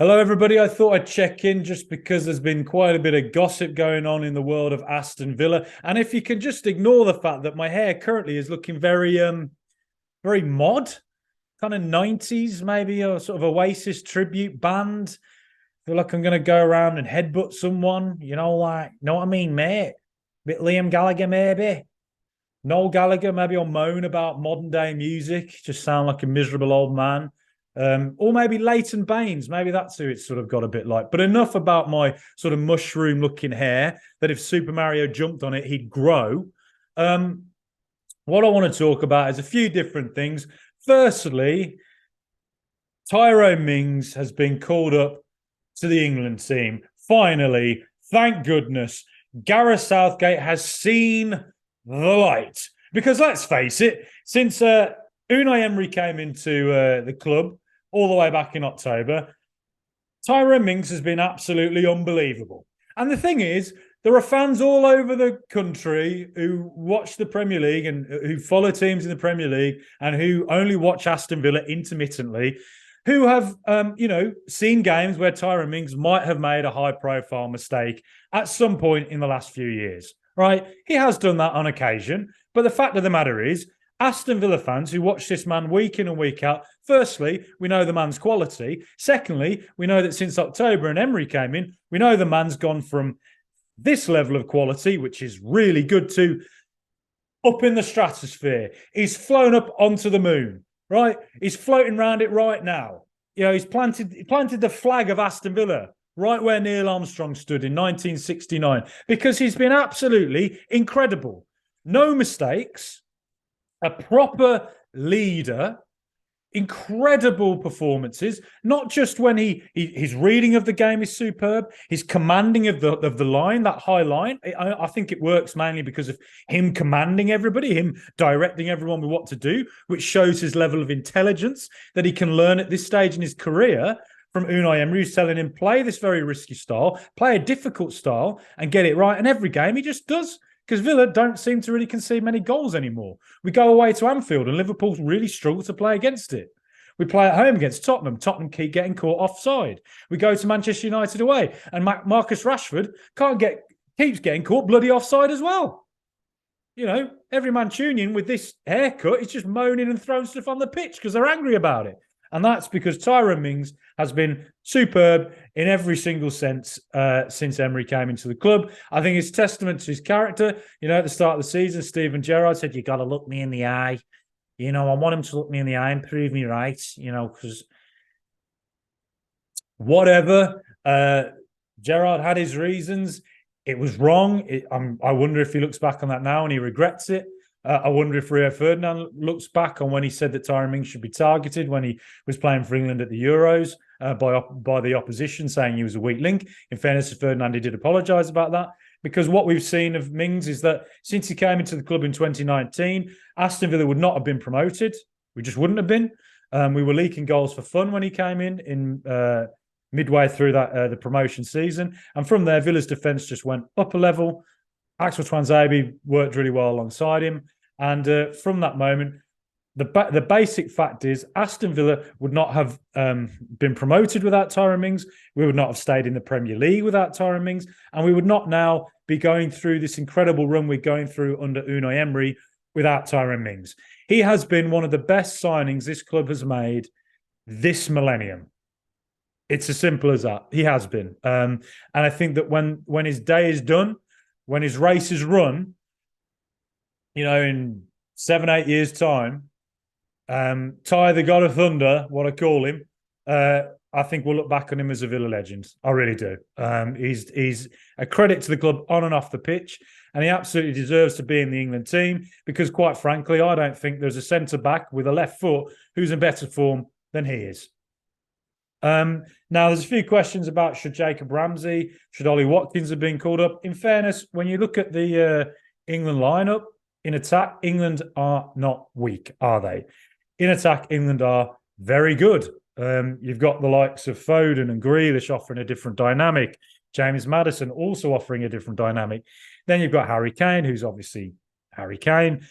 Hello, everybody. I thought I'd check in just because there's been quite a bit of gossip going on in the world of Aston Villa. And if you can just ignore the fact that my hair currently is looking very mod, kind of 90s, maybe a sort of Oasis tribute band. I feel like I'm going to go around and headbutt someone, know what I mean, mate? Bit Liam Gallagher, maybe. Noel Gallagher, maybe I'll moan about modern day music, just sound like a miserable old man. Or maybe Leighton Baines, maybe that's who it's sort of got a bit like. But enough about my sort of mushroom looking hair that if Super Mario jumped on it, he'd grow. What I want to talk about is a few different things. Firstly, Tyrone Mings has been called up to the England team. Finally, thank goodness, Gareth Southgate has seen the light. Because let's face it, since Unai Emery came into the club all the way back in October, Tyrone Mings has been absolutely unbelievable. And the thing is, there are fans all over the country who watch the Premier League and who follow teams in the Premier League and who only watch Aston Villa intermittently, who have, seen games where Tyrone Mings might have made a high-profile mistake at some point in the last few years, right? He has done that on occasion, but the fact of the matter is, Aston Villa fans who watch this man week in and week out, firstly, we know the man's quality. Secondly, we know that since October and Emery came in, we know the man's gone from this level of quality, which is really good, to up in the stratosphere. He's flown up onto the moon, right? He's floating around it right now. He's planted the flag of Aston Villa right where Neil Armstrong stood in 1969 because he's been absolutely incredible. No mistakes. A proper leader, incredible performances, not just when his reading of the game is superb, his commanding of the line, that high line. I think it works mainly because of him commanding everybody, him directing everyone with what to do, which shows his level of intelligence that he can learn at this stage in his career from Unai Emery, who's telling him, play this very risky style, play a difficult style and get it right. And every game he just does. Because Villa don't seem to really concede many goals anymore. We go away to Anfield and Liverpool really struggle to play against it. We play at home against Tottenham. Tottenham keep getting caught offside. We go to Manchester United away and Marcus Rashford keeps getting caught bloody offside as well. Every Mancunian with this haircut is just moaning and throwing stuff on the pitch because they're angry about it. And that's because Tyrone Mings has been superb in every single sense since Emery came into the club. I think it's testament to his character. At the start of the season, Steven Gerrard said, you got to look me in the eye. I want him to look me in the eye and prove me right, because whatever. Gerrard had his reasons. It was wrong. I wonder if he looks back on that now and he regrets it. I wonder if Rio Ferdinand looks back on when he said that Tyrone Mings should be targeted when he was playing for England at the Euros by the opposition, saying he was a weak link. In fairness to Ferdinand, he did apologise about that, because what we've seen of Mings is that since he came into the club in 2019, Aston Villa would not have been promoted. We just wouldn't have been. We were leaking goals for fun when he came in midway through the promotion season. And from there, Villa's defence just went up a level. Axel Tuanzebe worked really well alongside him. And from that moment, the basic fact is Aston Villa would not have been promoted without Tyrone Mings. We would not have stayed in the Premier League without Tyrone Mings. And we would not now be going through this incredible run we're going through under Unai Emery without Tyrone Mings. He has been one of the best signings this club has made this millennium. It's as simple as that. He has been. And I think that when his day is done, when his race is run, in 7-8 years' time, Ty, the God of Thunder, what I call him, I think we'll look back on him as a Villa legend. I really do. He's a credit to the club on and off the pitch, and he absolutely deserves to be in the England team because, quite frankly, I don't think there's a centre-back with a left foot who's in better form than he is. Now, there's a few questions about should Jacob Ramsey, should Ollie Watkins have been called up. In fairness, when you look at the England lineup, in attack, England are not weak, are they? In attack, England are very good. You've got the likes of Foden and Grealish offering a different dynamic. James Maddison also offering a different dynamic. Then you've got Harry Kane, who's obviously Harry Kane.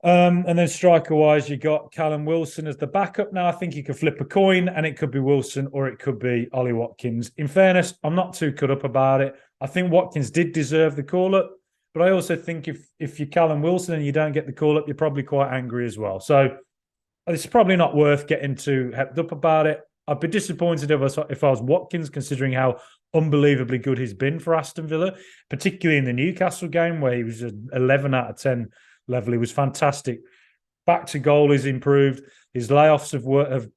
And then striker-wise, you got Callum Wilson as the backup. Now, I think you could flip a coin, and it could be Wilson or it could be Ollie Watkins. In fairness, I'm not too cut up about it. I think Watkins did deserve the call-up, but I also think if you're Callum Wilson and you don't get the call-up, you're probably quite angry as well. So it's probably not worth getting too hepped up about it. I'd be disappointed if I was Watkins, considering how unbelievably good he's been for Aston Villa, particularly in the Newcastle game where he was an 11 out of 10 level. He was fantastic. Back to goal is improved. His layoffs have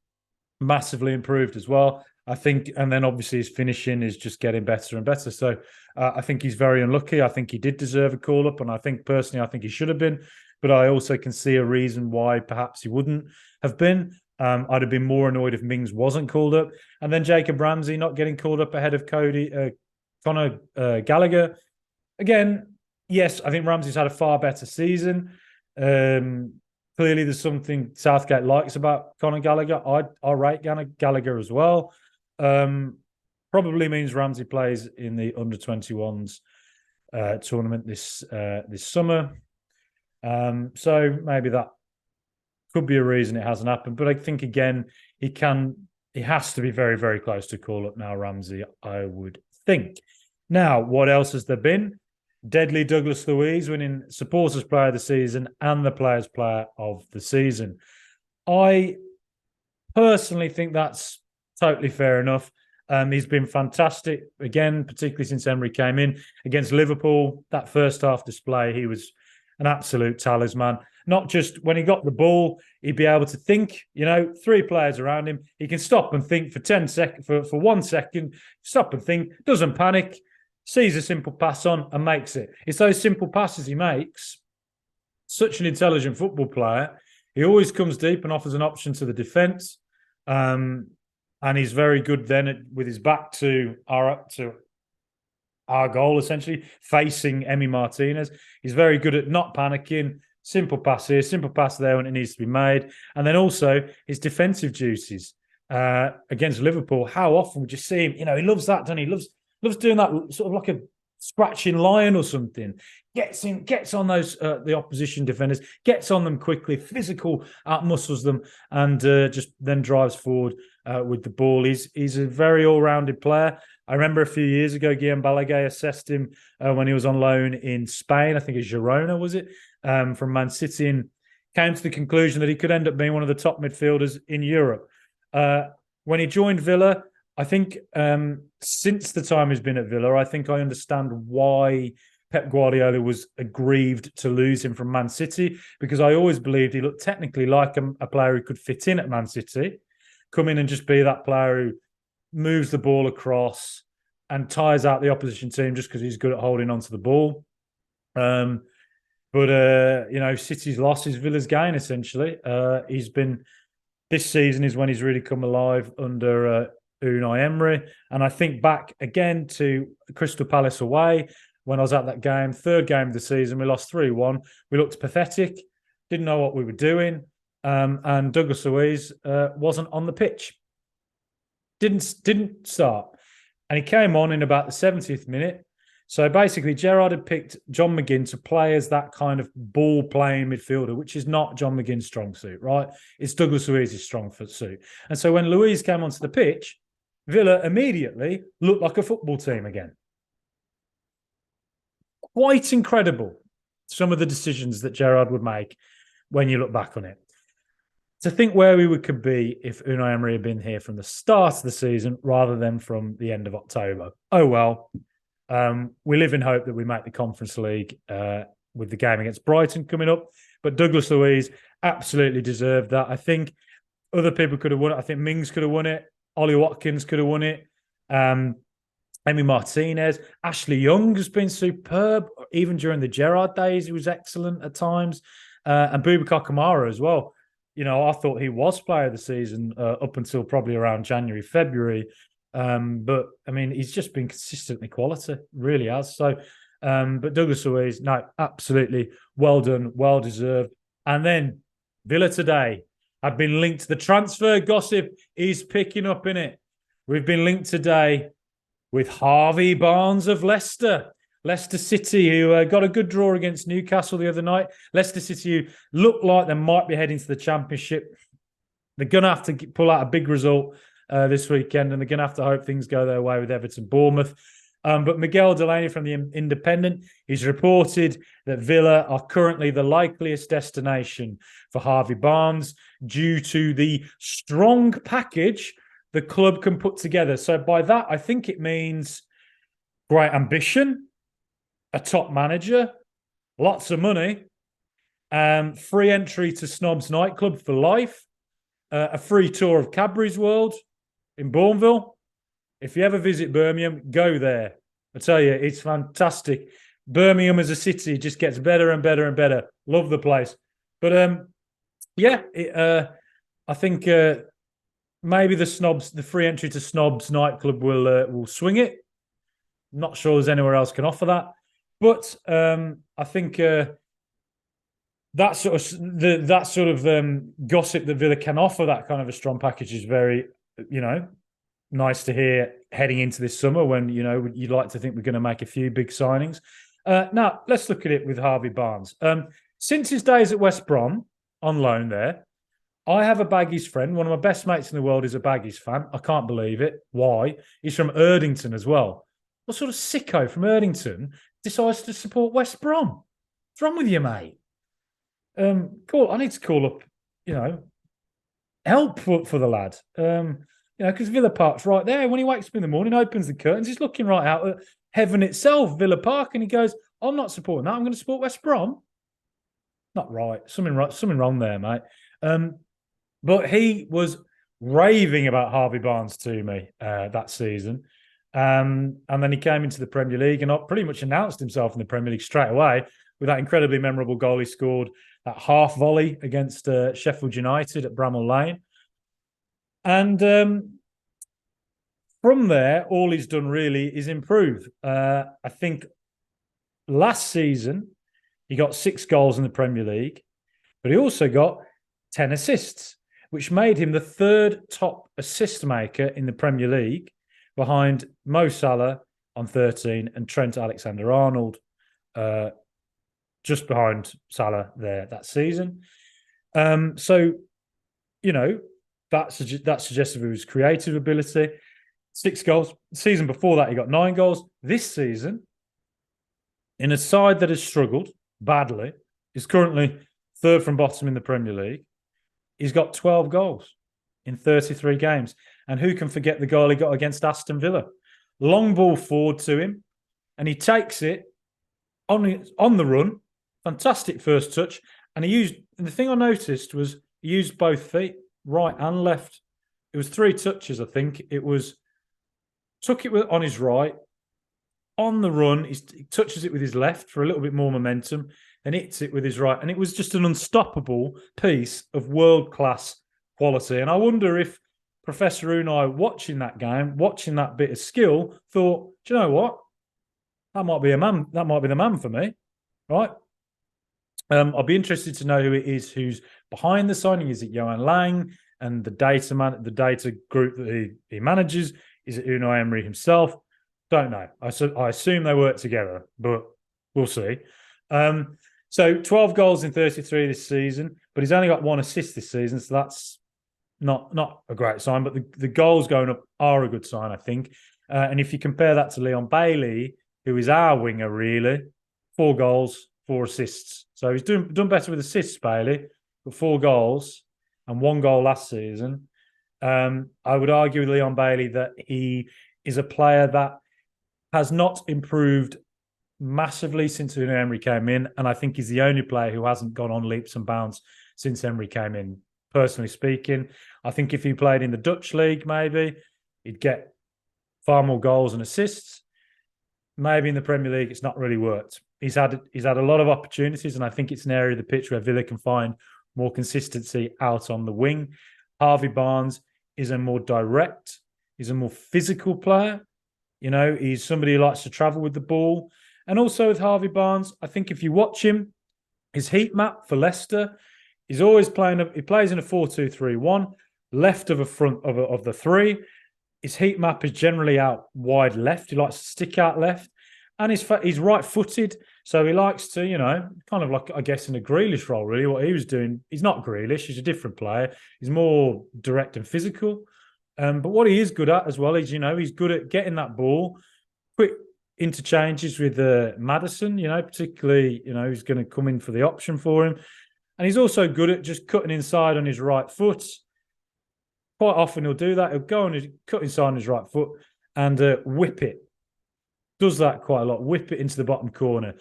massively improved as well, I think. And then obviously his finishing is just getting better and better. So I think he's very unlucky. I think he did deserve a call-up, and I think personally, I think he should have been. But I also can see a reason why perhaps he wouldn't have been. I'd have been more annoyed if Mings wasn't called up. And then Jacob Ramsey not getting called up ahead of Conor Gallagher. Again, yes, I think Ramsey's had a far better season. Clearly, there's something Southgate likes about Conor Gallagher. I rate Gallagher as well. Probably means Ramsey plays in the under-21s tournament this summer. So maybe that could be a reason it hasn't happened. But I think, again, he has to be very, very close to call up now, Ramsey, I would think. Now, what else has there been? Deadly Douglas Luiz winning Supporters Player of the Season and the Players Player of the Season. I personally think that's totally fair enough. He's been fantastic, again, particularly since Emery came in. Against Liverpool, that first half display, he was an absolute talisman. Not just when he got the ball, he'd be able to think, three players around him. He can stop and think for 10 seconds, for 1 second, stop and think, doesn't panic, sees a simple pass on and makes it. It's those simple passes he makes. Such an intelligent football player. He always comes deep and offers an option to the defence. And he's very good then with his back to our goal, essentially, facing Emi Martinez. He's very good at not panicking. Simple pass here, simple pass there when it needs to be made. And then also his defensive duties against Liverpool. How often would you see him? He loves that, doesn't he? Loves doing that sort of like a scratching lion or something. Gets on those the opposition defenders, gets on them quickly, physical, outmuscles them, and just then drives forward with the ball. He's a very all-rounded player. I remember a few years ago, Guillaume Balaguer assessed him when he was on loan in Spain. I think it's Girona, was it? From Man City, and came to the conclusion that he could end up being one of the top midfielders in Europe. When he joined Villa, I think since the time he's been at Villa, I think I understand why Pep Guardiola was aggrieved to lose him from Man City, because I always believed he looked technically like a player who could fit in at Man City, come in and just be that player who moves the ball across and tires out the opposition team just because he's good at holding onto the ball. But City's loss is Villa's gain, essentially. This season is when he's really come alive under Unai Emery. And I think back again to Crystal Palace away, when I was at that game, third game of the season, we lost 3-1. We looked pathetic, didn't know what we were doing. And Douglas Luiz wasn't on the pitch. Didn't start. And he came on in about the 70th minute. So basically, Gerrard had picked John McGinn to play as that kind of ball-playing midfielder, which is not John McGinn's strong suit, right? It's Douglas Luiz's strong suit. And so when Luiz came onto the pitch, Villa immediately looked like a football team again. Quite incredible, some of the decisions that Gerrard would make when you look back on it. To think where we could be if Unai Emery had been here from the start of the season rather than from the end of October. Oh, well. We live in hope that we make the Conference League with the game against Brighton coming up. But Douglas Luiz absolutely deserved that. I think other people could have won it. I think Mings could have won it. Ollie Watkins could have won it. Emi Martinez. Ashley Young has been superb. Even during the Gerrard days, he was excellent at times. And Boubacar Kamara as well. I thought he was player of the season up until probably around January, February. But I mean, he's just been consistently quality, really has. So, but Douglas Luiz, no, absolutely well done, well deserved. And then Villa today have been linked to the transfer gossip is picking up in it. We've been linked today with Harvey Barnes of Leicester. Leicester City, who got a good draw against Newcastle the other night. Leicester City, who look like they might be heading to the Championship. They're going to have to pull out a big result this weekend, and they're going to have to hope things go their way with Everton Bournemouth. But Miguel Delaney from the Independent is reported that Villa are currently the likeliest destination for Harvey Barnes due to the strong package the club can put together. So by that, I think it means great ambition, a top manager, lots of money, free entry to Snobs nightclub for life, a free tour of Cadbury's World in Bourneville. If you ever visit Birmingham, go there. I tell you, it's fantastic. Birmingham as a city just gets better and better and better. Love the place. But I think maybe the free entry to Snobs nightclub will swing it. Not sure there's anywhere else can offer that. But I think that sort of gossip that Villa can offer that kind of a strong package is very, nice to hear heading into this summer when, you'd like to think we're going to make a few big signings. Now, let's look at it with Harvey Barnes. Since his days at West Brom on loan there, I have a Baggies friend. One of my best mates in the world is a Baggies fan. I can't believe it. Why? He's from Erdington as well. What sort of sicko from Erdington decides to support West Brom? What's wrong with you, mate? Cool. I need to call up, help for the lad. Because Villa Park's right there. When he wakes up in the morning, opens the curtains, he's looking right out at heaven itself, Villa Park, and he goes, I'm not supporting that. I'm going to support West Brom. Not right. Something wrong there, mate. But he was raving about Harvey Barnes to me that season. And then he came into the Premier League and pretty much announced himself in the Premier League straight away with that incredibly memorable goal he scored, that half volley against Sheffield United at Bramall Lane. And from there, all he's done really is improve. I think last season, he got 6 goals in the Premier League, but he also got 10 assists, which made him the 3rd top assist maker in the Premier League, behind Mo Salah on 13 and Trent Alexander-Arnold just behind Salah there that season. That suggested his creative ability. 6 goals. The season before that, he got 9 goals. This season, in a side that has struggled badly, is currently 3rd from bottom in the Premier League. He's got 12 goals in 33 games. And who can forget the goal he got against Aston Villa? Long ball forward to him, and he takes it on the run. Fantastic first touch. And the thing I noticed was he used both feet, right and left. It was 3 touches, I think. Took it on his right, on the run, he touches it with his left for a little bit more momentum, then hits it with his right. And it was just an unstoppable piece of world-class quality. And I wonder if Professor Unai, watching that game, watching that bit of skill, thought, do you know what? That might be the man for me, right? I'll be interested to know who it is who's behind the signing. Is it Johan Lang and the data group that he manages? Is it Unai Emery himself? Don't know. I assume they work together, but we'll see. So 12 goals in 33 this season, but he's only got 1 assist this season, so that's not a great sign. But the goals going up are a good sign, I think. And if you compare that to Leon Bailey, who is our winger, really, 4 goals, 4 assists. So he's done better with assists, Bailey, but 4 goals and 1 goal last season. I would argue with Leon Bailey that he is a player that has not improved massively since Unai Emery came in, and I think he's the only player who hasn't gone on leaps and bounds since Emery came in. Personally speaking, I think if he played in the Dutch league, maybe he'd get far more goals and assists. Maybe in the Premier League, it's not really worked. He's had a lot of opportunities, and I think it's an area of the pitch where Villa can find more consistency out on the wing. Harvey Barnes is a more direct, he's a more physical player. He's somebody who likes to travel with the ball. And also with Harvey Barnes, I think if you watch him, his heat map for Leicester, he's always he plays in a 4-2-3-1, left of the 3. His heat map is generally out wide left. He likes to stick out left. and he's right-footed, so he likes to, kind of like, I guess, in a Grealish role, really, what he was doing. He's not Grealish, he's a different player. He's more direct and physical. But what he is good at as well is, he's good at getting that ball, quick interchanges with Maddison, particularly, he's going to come in for the option for him. And he's also good at just cutting inside on his right foot. Quite often he'll do that. He'll go and cut inside on his right foot and whip it. Does that quite a lot. Whip it into the bottom corner.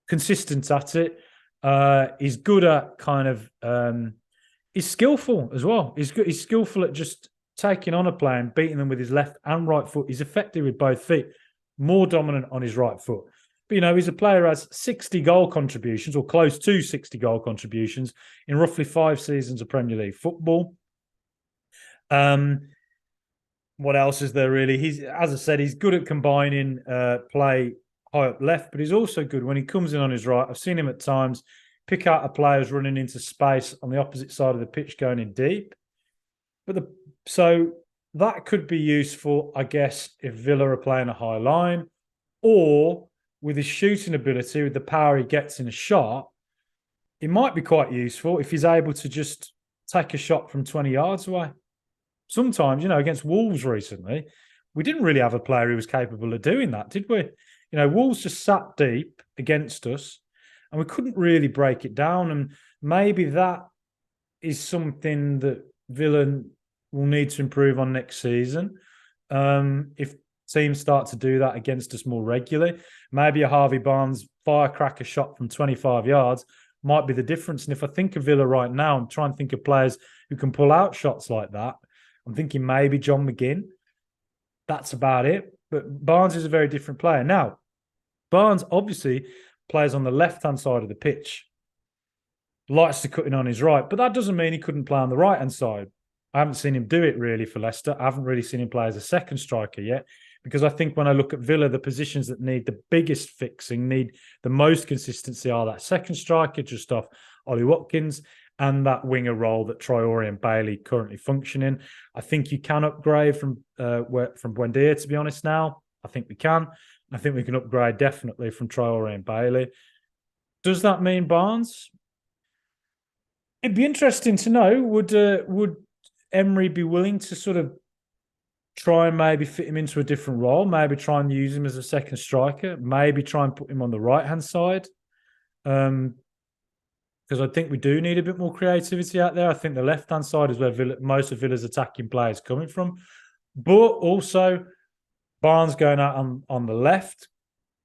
Consistent at it. He's good at kind of... he's skillful as well. He's skillful at just taking on a player and beating them with his left and right foot. He's effective with both feet. More dominant on his right foot. But, he's a player who has 60 goal contributions or close to 60 goal contributions in roughly 5 seasons of Premier League football. What else is there really? As I said, he's good at combining play high up left, but he's also good when he comes in on his right. I've seen him at times pick out a player who's running into space on the opposite side of the pitch going in deep. So that could be useful, I guess, if Villa are playing a high line, or with his shooting ability, with the power he gets in a shot, it might be quite useful if he's able to just take a shot from 20 yards away. Sometimes, against Wolves recently, we didn't really have a player who was capable of doing that, did we? Wolves just sat deep against us and we couldn't really break it down. And maybe that is something that Villa will need to improve on next season. If teams start to do that against us more regularly, maybe a Harvey Barnes firecracker shot from 25 yards might be the difference. And if I think of Villa right now and try and think of players who can pull out shots like that, I'm thinking maybe John McGinn. That's about it. But Barnes is a very different player. Now, Barnes obviously plays on the left-hand side of the pitch. Likes to cut in on his right. But that doesn't mean he couldn't play on the right-hand side. I haven't seen him do it really for Leicester. I haven't really seen him play as a second striker yet. Because I think when I look at Villa, the positions that need the biggest fixing, need the most consistency are that second striker just off Ollie Watkins and that winger role that Traore and Bailey currently function in. I think you can upgrade from Buendia, to be honest, now. I think we can. I think we can upgrade definitely from Traore and Bailey. Does that mean Barnes? It'd be interesting to know, would Emery be willing to sort of try and maybe fit him into a different role, maybe try and use him as a second striker, maybe try and put him on the right-hand side? Because I think we do need a bit more creativity out there. I think the left-hand side is where most of Villa's attacking play is coming from. But also, Barnes going out on the left,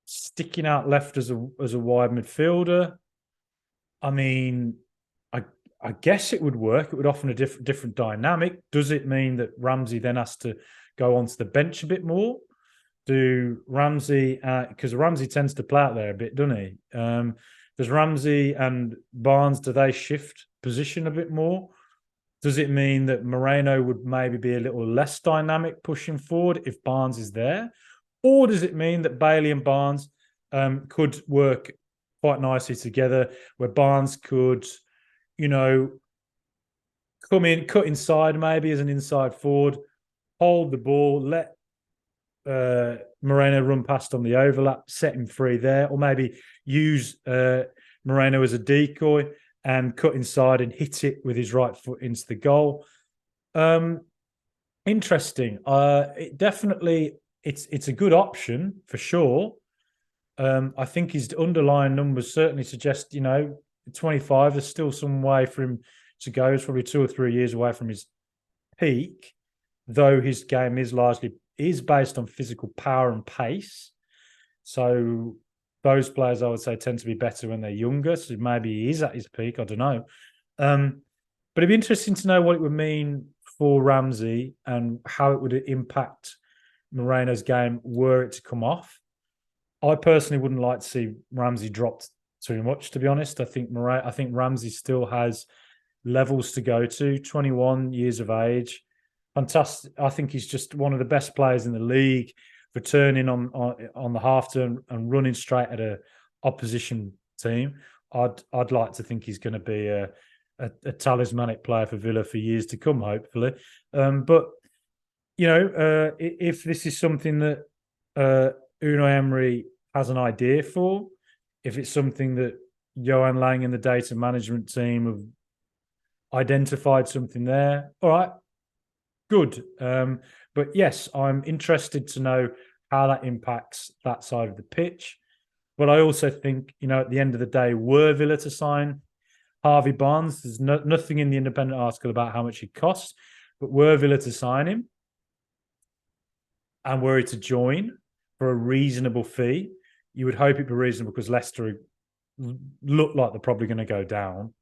sticking out left as a wide midfielder. I mean, I guess it would work. It would offer a different dynamic. Does it mean that Ramsey then has to go onto the bench a bit more? Do Ramsey, because Ramsey tends to play out there a bit, doesn't he? Does Ramsey and Barnes, do they shift position a bit more? Does it mean that Moreno would maybe be a little less dynamic pushing forward if Barnes is there? Or does it mean that Bailey and Barnes could work quite nicely together, where Barnes could, come in, cut inside maybe as an inside forward, hold the ball, let Moreno run past on the overlap, set him free there, or maybe use Moreno as a decoy and cut inside and hit it with his right foot into the goal. Interesting. It's a good option for sure. I think his underlying numbers certainly suggest, 25 is still some way for him to go. It's probably 2 or 3 years away from his peak, though his game is based on physical power and pace. So those players, I would say, tend to be better when they're younger. So maybe he is at his peak. I don't know. But it'd be interesting to know what it would mean for Ramsey and how it would impact Moreno's game were it to come off. I personally wouldn't like to see Ramsey dropped too much, to be honest. I think Ramsey still has levels to go to. 21 years of age, fantastic. I think he's just one of the best players in the league, returning on the half turn and running straight at a opposition team. I'd like to think he's going to be a talismanic player for Villa for years to come, hopefully. But if this is something that Unai Emery has an idea for, if it's something that Johan Lang and the data management team have identified something there, all right, good. But yes, I'm interested to know how that impacts that side of the pitch. But I also think, at the end of the day, were Villa to sign Harvey Barnes, there's nothing in the independent article about how much he costs, but were Villa to sign him and were he to join for a reasonable fee, you would hope it'd be reasonable because Leicester look like they're probably going to go down.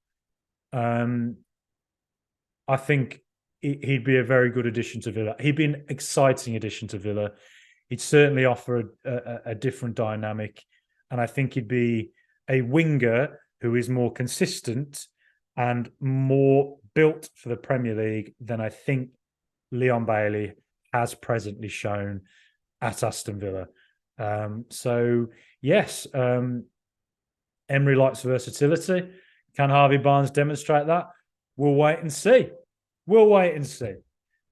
I think he'd be a very good addition to Villa. He'd be an exciting addition to Villa. He'd certainly offer a different dynamic. And I think he'd be a winger who is more consistent and more built for the Premier League than I think Leon Bailey has presently shown at Aston Villa. So, yes, Emery likes versatility. Can Harvey Barnes demonstrate that? We'll wait and see.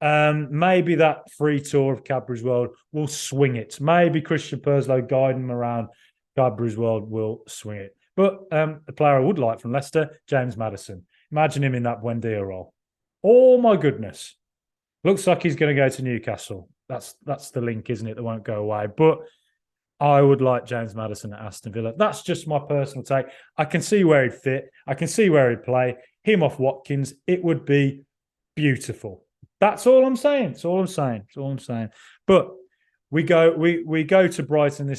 Maybe that free tour of Cadbury's World will swing it. Maybe Christian Purslow guiding him around Cadbury's World will swing it. But the player I would like from Leicester, James Maddison. Imagine him in that Buendia role. Oh, my goodness. Looks like he's going to go to Newcastle. That's the link, isn't it? That won't go away. But I would like James Maddison at Aston Villa. That's just my personal take. I can see where he'd fit. I can see where he'd play. Him off Watkins. It would be beautiful. That's all I'm saying. But we go to Brighton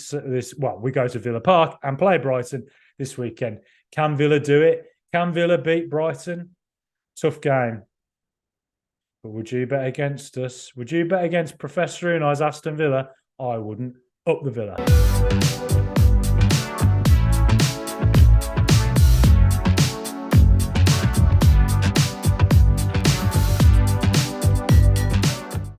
we go to Villa Park and play Brighton this weekend. Can Villa do it? Can Villa beat Brighton? Tough game. But would you bet against us? Would you bet against Professor Unai's Aston Villa? I wouldn't. Up the Villa.